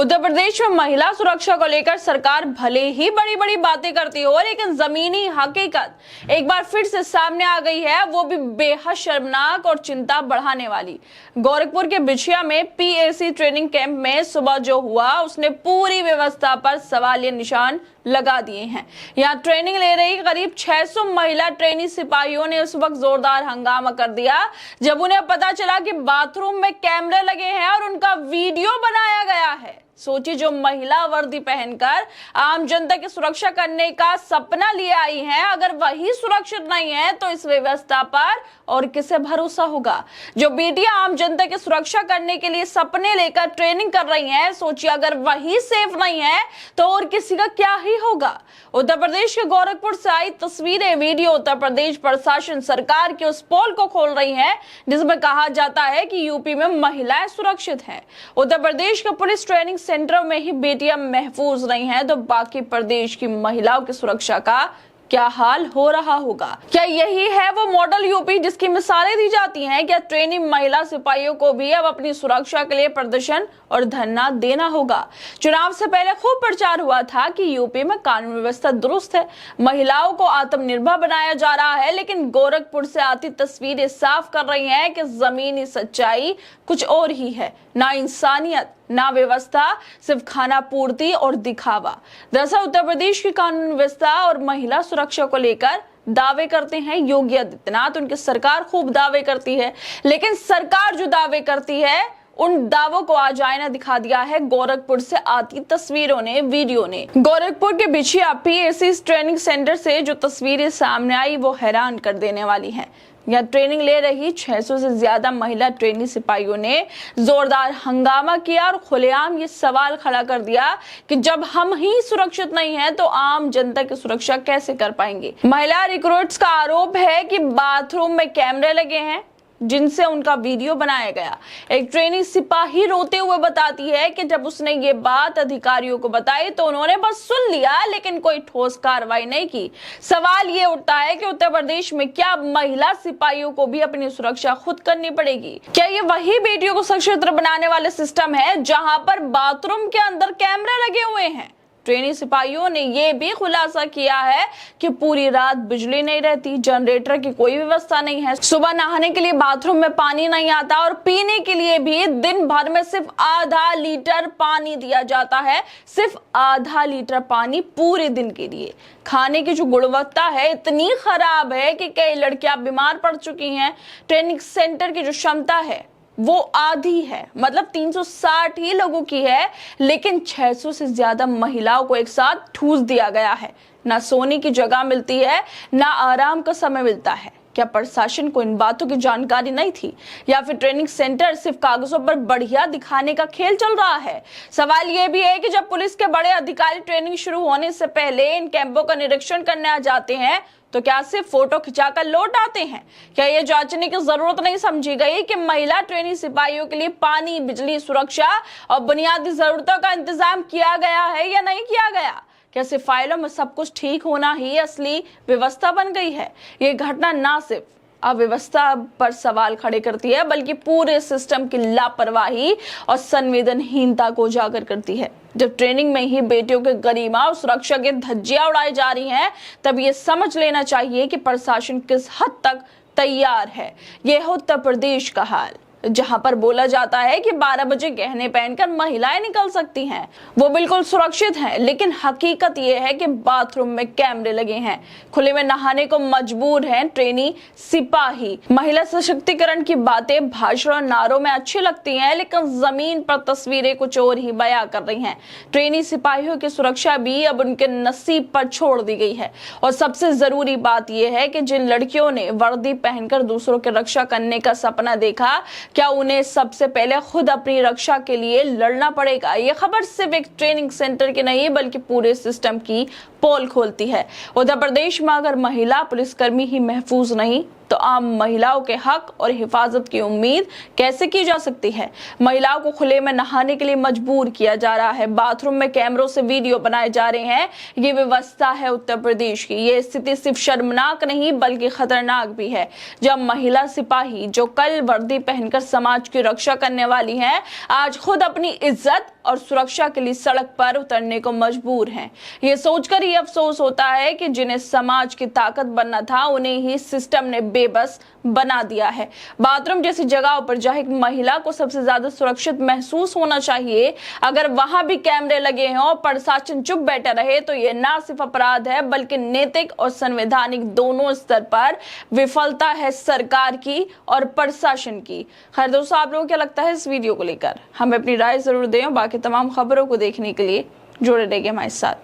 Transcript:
उत्तर प्रदेश में महिला सुरक्षा को लेकर सरकार भले ही बड़ी बड़ी बातें करती हो, लेकिन जमीनी हकीकत एक बार फिर से सामने आ गई है, वो भी बेहद शर्मनाक और चिंता बढ़ाने वाली। गोरखपुर के बिछिया में पीएसी ट्रेनिंग कैंप में सुबह जो हुआ उसने पूरी व्यवस्था पर सवालिया निशान लगा दिए हैं। यहाँ ट्रेनिंग ले रही करीब 600 महिला ट्रेनी सिपाहियों ने उस वक्त जोरदार हंगामा कर दिया जब उन्हें पता चला कि बाथरूम में कैमरे लगे हैं और उनका वीडियो बनाया गया है। सोचिए, जो महिला वर्दी पहनकर आम जनता की सुरक्षा करने का सपना लिए आई हैं, अगर वही सुरक्षित नहीं है तो इस व्यवस्था पर और किसे भरोसा होगा। जो बेटियां आम जनता की सुरक्षा करने के लिए सपने लेकर ट्रेनिंग कर रही हैं, सोचिए अगर वही सेफ नहीं है तो और किसी का क्या ही होगा। उत्तर प्रदेश के गोरखपुर से आई तस्वीरें, वीडियो उत्तर प्रदेश प्रशासन सरकार के उस पोल को खोल रही है जिसमें कहा जाता है कि यूपी में महिलाएं सुरक्षित हैं। उत्तर प्रदेश के पुलिस ट्रेनिंग सेंटरों में ही बेटियां महफूज नहीं हैं, तो बाकी प्रदेश की महिलाओं की सुरक्षा का क्या हाल हो रहा होगा। क्या यही है वो मॉडल यूपी जिसकी मिसालें दी जाती हैं? क्या ट्रेनिंग महिला सिपाहियों को भी अब अपनी सुरक्षा के लिए प्रदर्शन और धरना देना होगा? चुनाव से पहले खूब प्रचार हुआ था कि यूपी में कानून व्यवस्था दुरुस्त है, महिलाओं को आत्मनिर्भर बनाया जा रहा है, लेकिन गोरखपुर से आती तस्वीरें साफ कर रही हैं कि जमीनी सच्चाई कुछ और ही है। ना इंसानियत, ना व्यवस्था, सिर्फ खाना पूर्ति और दिखावा। दरअसल उत्तर प्रदेश की कानून व्यवस्था और महिला सुरक्षा को लेकर दावे करते हैं योगी आदित्यनाथ, उनकी सरकार खूब दावे करती है, लेकिन सरकार जो दावे करती है उन दावों को आज आईना दिखा दिया है गोरखपुर से आती तस्वीरों ने, वीडियो ने। गोरखपुर के बिछिया पीएसी ट्रेनिंग सेंटर से जो तस्वीरें सामने आई वो हैरान कर देने वाली हैं। यहाँ ट्रेनिंग ले रही 600 से ज्यादा महिला ट्रेनी सिपाहियों ने जोरदार हंगामा किया और खुलेआम ये सवाल खड़ा कर दिया कि जब हम ही सुरक्षित नहीं हैं तो आम जनता की सुरक्षा कैसे कर पाएंगे। महिला रिक्रूट्स का आरोप है कि बाथरूम में कैमरे लगे हैं जिनसे उनका वीडियो बनाया गया। एक ट्रेनी सिपाही रोते हुए बताती है कि जब उसने ये बात अधिकारियों को बताई तो उन्होंने बस सुन लिया, लेकिन कोई ठोस कार्रवाई नहीं की। सवाल ये उठता है कि उत्तर प्रदेश में क्या महिला सिपाहियों को भी अपनी सुरक्षा खुद करनी पड़ेगी? क्या ये वही बेटियों को सुरक्षित बनाने वाले सिस्टम है जहां पर बाथरूम के अंदर कैमरे लगे हुए हैं? ट्रेनी सिपाहियों ने यह भी खुलासा किया है कि पूरी रात बिजली नहीं रहती, जनरेटर की कोई व्यवस्था नहीं है, सुबह नहाने के लिए बाथरूम में पानी नहीं आता और पीने के लिए भी दिन भर में सिर्फ आधा लीटर पानी दिया जाता है, सिर्फ आधा लीटर पानी पूरे दिन के लिए। खाने की जो गुणवत्ता है इतनी खराब है कि कई लड़कियां बीमार पड़ चुकी हैं। ट्रेनिंग सेंटर की जो क्षमता है वो आधी है, मतलब 360 ही लोगों की है, लेकिन 600 से ज्यादा महिलाओं को एक साथ ठूस दिया गया है। ना सोने की जगह मिलती है, ना आराम का समय मिलता है। क्या प्रशासन को इन बातों की जानकारी नहीं थी, या फिर ट्रेनिंग सेंटर सिर्फ कागजों पर बढ़िया दिखाने का खेल चल रहा है? सवाल यह भी है कि जब पुलिस के बड़े अधिकारी ट्रेनिंग शुरू होने से पहले इन कैंपों का निरीक्षण करने आ जाते हैं तो क्या सिर्फ फोटो खिंचाकर लौट आते हैं? क्या ये जांचने की जरूरत नहीं समझी गई कि महिला ट्रेनी सिपाहियों के लिए पानी, बिजली, सुरक्षा और बुनियादी जरूरतों का इंतजाम किया गया है या नहीं किया गया? क्या सिर्फ फाइलों में सब कुछ ठीक होना ही असली व्यवस्था बन गई है? ये घटना ना सिर्फ अव्यवस्था पर सवाल खड़े करती है, बल्कि पूरे सिस्टम की लापरवाही और संवेदनहीनता को उजागर करती है। जब ट्रेनिंग में ही बेटियों के गरिमा और सुरक्षा के धज्जियां उड़ाई जा रही हैं, तब ये समझ लेना चाहिए कि प्रशासन किस हद तक तैयार है। यह है उत्तर प्रदेश का हाल, जहां पर बोला जाता है कि 12 बजे गहने पहनकर महिलाएं निकल सकती हैं, वो बिल्कुल सुरक्षित हैं, लेकिन हकीकत ये है कि बाथरूम में कैमरे लगे हैं, खुले में नहाने को मजबूर हैं ट्रेनी सिपाही। महिला सशक्तिकरण की बातें भाषण और नारों में अच्छी लगती हैं, लेकिन जमीन पर तस्वीरें कुछ और ही बयां कर रही हैं। ट्रेनी सिपाहियों की सुरक्षा भी अब उनके नसीब पर छोड़ दी गई है। और सबसे जरूरी बात यह है कि जिन लड़कियों ने वर्दी पहनकर दूसरों की रक्षा करने का सपना देखा, क्या उन्हें सबसे पहले खुद अपनी रक्षा के लिए लड़ना पड़ेगा? ये खबर सिर्फ एक ट्रेनिंग सेंटर की नहीं बल्कि पूरे सिस्टम की पोल खोलती है। उत्तर प्रदेश में अगर महिला पुलिसकर्मी ही महफूज नहीं तो आम महिलाओं के हक और हिफाजत की उम्मीद कैसे की जा सकती है। महिलाओं को खुले में नहाने के लिए मजबूर किया जा रहा है, बाथरूम में कैमरों से वीडियो बनाए जा रहे हैं। ये व्यवस्था है उत्तर प्रदेश की। ये स्थिति सिर्फ शर्मनाक नहीं बल्कि खतरनाक भी है, जब महिला सिपाही जो कल वर्दी पहनकर समाज की रक्षा करने वाली हैं, आज खुद अपनी इज्जत और सुरक्षा के लिए सड़क पर उतरने को मजबूर हैं। ये सोचकर ही अफसोस होता है कि जिन्हें समाज की ताकत बनना था, उन्हें ही सिस्टम ने बेबस बना दिया है। बाथरूम जैसी जगहों पर जहां एक महिला को सबसे ज्यादा सुरक्षित महसूस होना चाहिए, अगर वहां भी कैमरे लगे हों और प्रशासन चुप बैठा रहे, तो यह ना सिर्फ अपराध है बल्कि नैतिक और संवैधानिक दोनों स्तर पर विफलता है सरकार की और प्रशासन की। खैर दोस्तों, आप लोगों को क्या लगता है इस वीडियो को लेकर? हमें अपनी राय जरूर दें। बाकी तमाम खबरों को देखने के लिए जुड़े रहिए हमारे साथ।